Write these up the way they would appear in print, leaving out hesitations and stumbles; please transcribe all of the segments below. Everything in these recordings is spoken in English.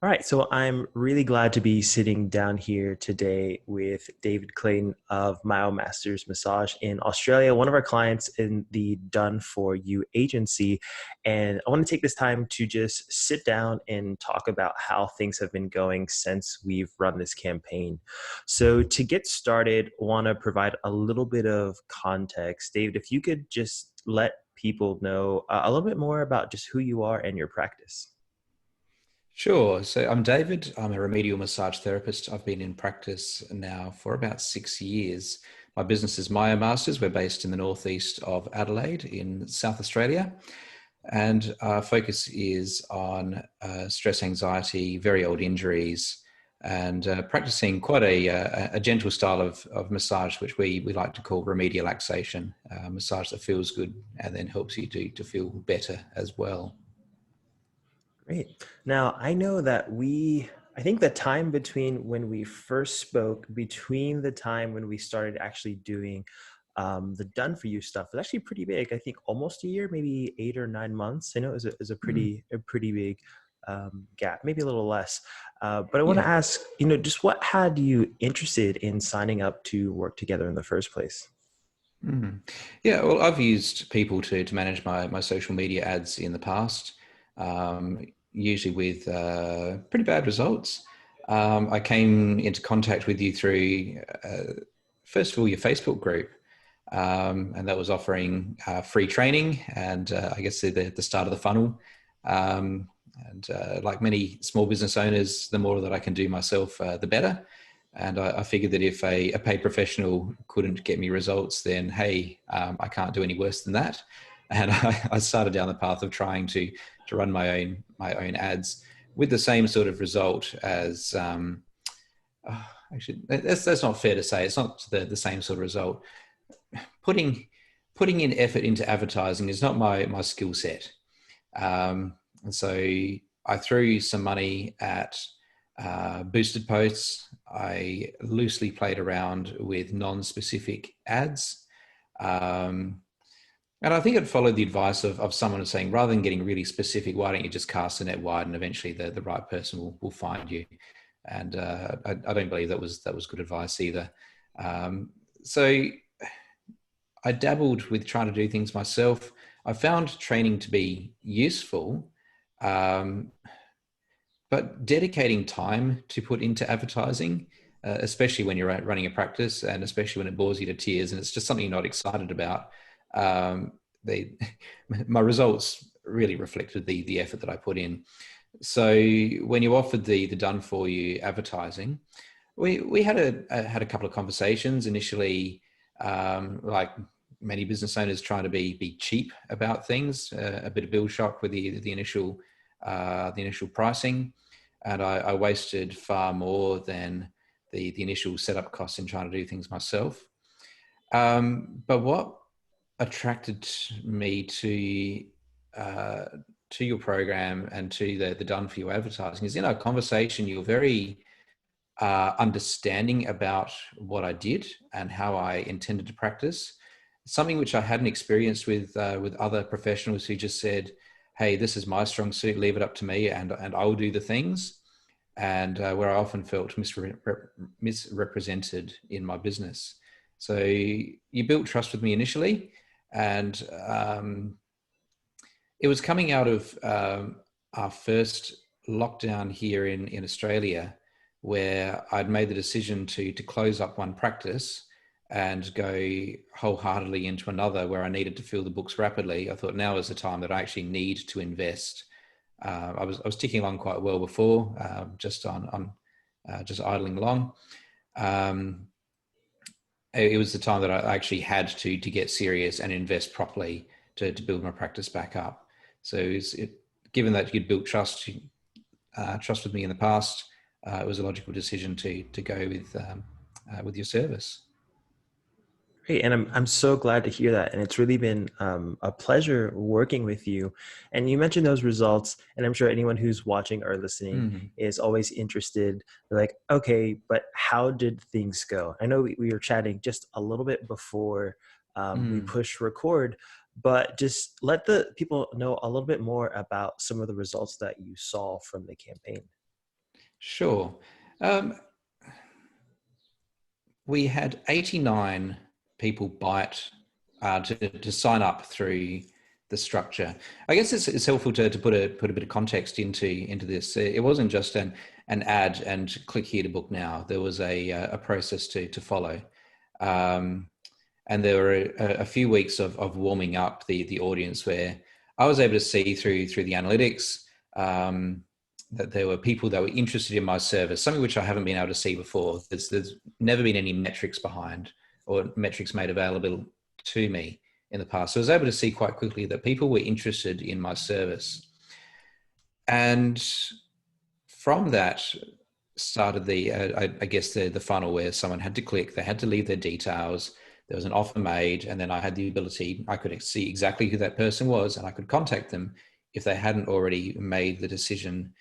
All right, so I'm really glad to be sitting down here today with David Clayton of MyoMasters Massage in Australia, one of our clients in the Done For You agency. And I want to take this time to just sit down and talk about how things have been going since we've run this campaign. So, to get started, I want to provide a little bit of context. David, if you could just let people know a little bit more about just who you are and your practice. Sure. So I'm David. I'm a remedial massage therapist. I've been in practice now for about 6 years. My business is MyoMasters. We're based in the northeast of Adelaide in South Australia. And our focus is on stress, anxiety, very old injuries, and practicing quite a gentle style of massage, which we like to call remedial relaxation, massage that feels good and then helps you to feel better as well. Great. Now, I know that I think the time between when we first spoke, between the time when we started actually doing the Done For You stuff was actually pretty big. I think almost a year, maybe 8 or 9 months. I know it was a Mm, pretty big gap, maybe a little less. But I want to yeah. ask, just what had you interested in signing up to work together in the first place? Mm. Yeah, well, I've used people to manage my social media ads in the past, usually with pretty bad results. I came into contact with you through, first of all, your Facebook group, and that was offering free training and I guess the start of the funnel. Um, and like many small business owners, the more that I can do myself, the better. And I figured that if a paid professional couldn't get me results, then hey, I can't do any worse than that. And I started down the path of trying to run my own ads with the same sort of result as actually that's not fair to say. It's not the same sort of result. Putting putting in effort into advertising is not my skill set. And so I threw some money at boosted posts. I loosely played around with non-specific ads. Um, and I think it followed the advice of someone saying, rather than getting really specific, why don't you just cast the net wide and eventually the right person will find you. And I don't believe that was good advice either. Um, so I dabbled with trying to do things myself. I found training to be useful, um, but dedicating time to put into advertising, especially when you're running a practice and especially when it bores you to tears and it's just something you're not excited about, um, they, my results really reflected the effort that I put in. So when you offered the done for you advertising, we had a couple of conversations initially, like many business owners trying to be cheap about things, a bit of bill shock with the initial pricing, and I wasted far more than the initial setup costs in trying to do things myself. But what attracted me uh, to your program and to the done for you advertising is in our conversation you're very understanding about what I did and how I intended to practice. Something which I hadn't experienced with other professionals who just said, "Hey, this is my strong suit. Leave it up to me, and I will do the things." And where I often felt misrepresented in my business. So you built trust with me initially, and it was coming out of our first lockdown here in Australia, where I'd made the decision to close up one practice and go wholeheartedly into another where I needed to fill the books rapidly. I thought now is the time that I actually need to invest. I was ticking along quite well before, just on just idling along. Um, it was the time that I actually had to get serious and invest properly to build my practice back up. So given that you'd built trust with me in the past, it was a logical decision to go with your service. Great, and I'm so glad to hear that, and it's really been a pleasure working with you. And you mentioned those results, and I'm sure anyone who's watching or listening Mm, is always interested. They're like, okay, but how did things go? I know we were chatting just a little bit before we mm. push record, but just let the people know a little bit more about some of the results that you saw from the campaign. Sure. Um, we had 89 people bite to sign up through the structure. I guess it's helpful to put a bit of context into this. It wasn't just an ad and click here to book now. There was a process to follow. Um, and there were a few weeks of warming up the audience where I was able to see through the analytics that there were people that were interested in my service, something which I haven't been able to see before. There's never been any metrics behind or metrics made available to me in the past. So I was able to see quite quickly that people were interested in my service. And from that started I guess the funnel where someone had to click, they had to leave their details. There was an offer made, and then I had the ability, I could see exactly who that person was, and I could contact them if they hadn't already made the decision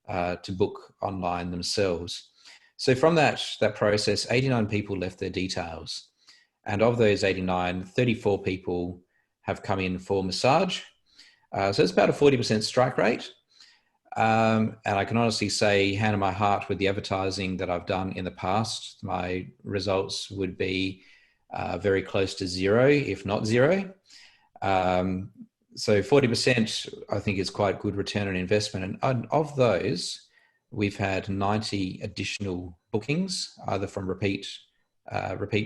to book online themselves. So from that process, 89 people left their details. And of those 89, 34 people have come in for massage. So it's about a 40% strike rate. And I can honestly say, hand on my heart, with the advertising that I've done in the past, my results would be very close to zero, if not zero. So 40%, I think, is quite good return on investment. And of those, we've had 90 additional bookings, either from repeat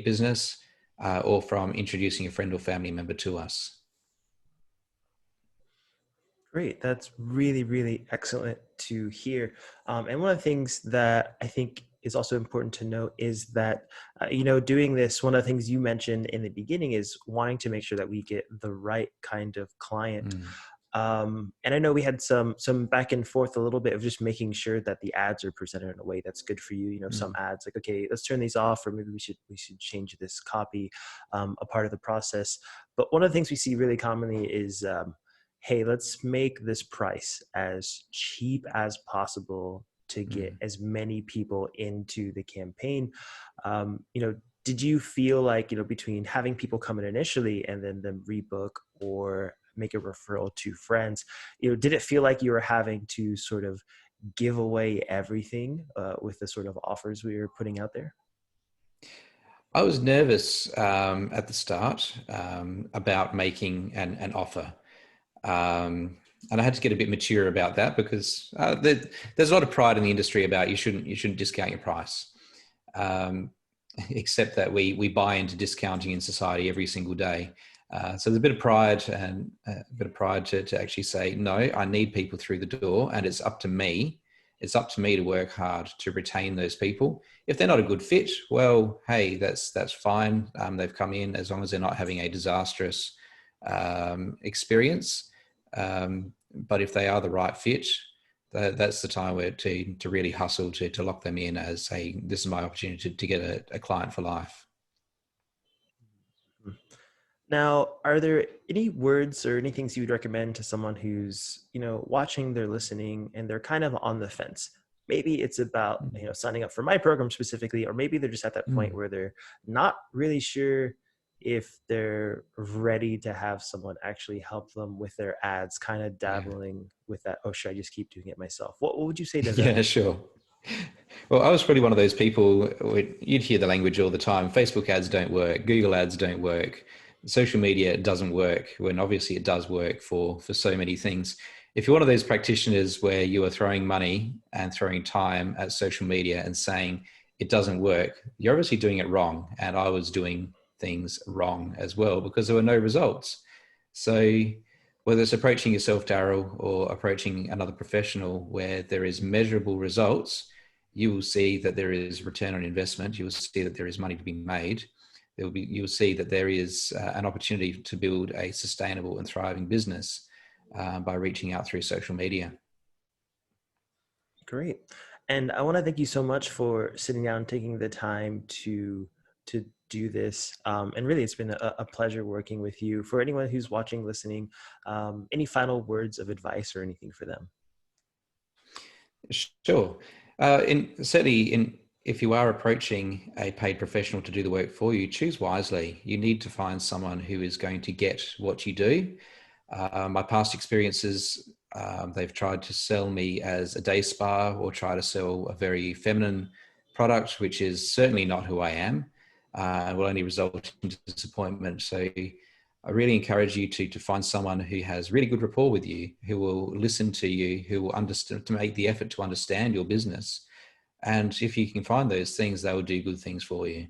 business or from introducing a friend or family member to us. Great. That's really, really excellent to hear. And one of the things that I think is also important to note is that, doing this, one of the things you mentioned in the beginning is wanting to make sure that we get the right kind of client. And I know we had some back and forth a little bit of just making sure that the ads are presented in a way that's good for you. Some ads like, okay, let's turn these off, or maybe we should change this copy, a part of the process. But one of the things we see really commonly is, hey, let's make this price as cheap as possible to get as many people into the campaign. Did you feel like, between having people come in initially and then them rebook or make a referral to friends, did it feel like you were having to sort of give away everything with the sort of offers we were putting out there? I was nervous at the start about making an offer. And I had to get a bit mature about that, because there's a lot of pride in the industry about you shouldn't discount your price. Except that we buy into discounting in society every single day. So there's a bit of pride, and a bit of pride to actually say, no, I need people through the door, and it's up to me. It's up to me to work hard to retain those people. If they're not a good fit, well, hey, that's fine. They've come in, as long as they're not having a disastrous experience. But if they are the right fit, that's the time where to really hustle to lock them in as this is my opportunity to get a client for life. Now, are there any words or any things you would recommend to someone who's, watching, they're listening, and they're kind of on the fence? Maybe it's about, signing up for my program specifically, or maybe they're just at that point where they're not really sure if they're ready to have someone actually help them with their ads, kind of dabbling with that, oh, should I just keep doing it myself? What would you say to them? Yeah, sure. Well, I was probably one of those people, you'd hear the language all the time. Facebook ads don't work. Google ads don't work. Social media doesn't work, when obviously it does work for so many things. If you're one of those practitioners where you are throwing money and throwing time at social media and saying it doesn't work, you're obviously doing it wrong. And I was doing things wrong as well, because there were no results. So whether it's approaching yourself, Daryl, or approaching another professional where there is measurable results, you will see that there is return on investment. You will see that there is money to be made. You'll see that there is an opportunity to build a sustainable and thriving business by reaching out through social media. Great. And I want to thank you so much for sitting down and taking the time to do this. And really, it's been a pleasure working with you. For anyone who's watching, listening, any final words of advice or anything for them? Sure. If you are approaching a paid professional to do the work for you, choose wisely. You need to find someone who is going to get what you do. My past experiences They've tried to sell me as a day spa or try to sell a very feminine product, which is certainly not who I am, and will only result in disappointment. So I really encourage you to find someone who has really good rapport with you, who will listen to you, who will understand, to make the effort to understand your business. And if you can find those things, they will do good things for you.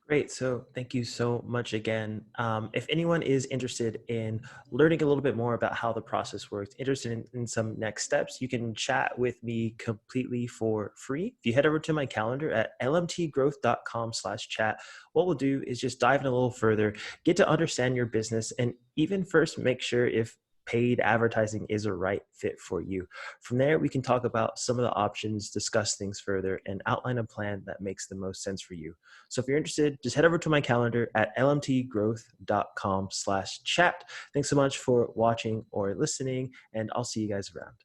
Great. So thank you so much again. If anyone is interested in learning a little bit more about how the process works, interested in some next steps, you can chat with me completely for free. If you head over to my calendar at lmtgrowth.com/chat, what we'll do is just dive in a little further, get to understand your business, and even first make sure if paid advertising is a right fit for you. From there, we can talk about some of the options, discuss things further, and outline a plan that makes the most sense for you. So if you're interested, just head over to my calendar at lmtgrowth.com/chat. Thanks so much for watching or listening, and I'll see you guys around.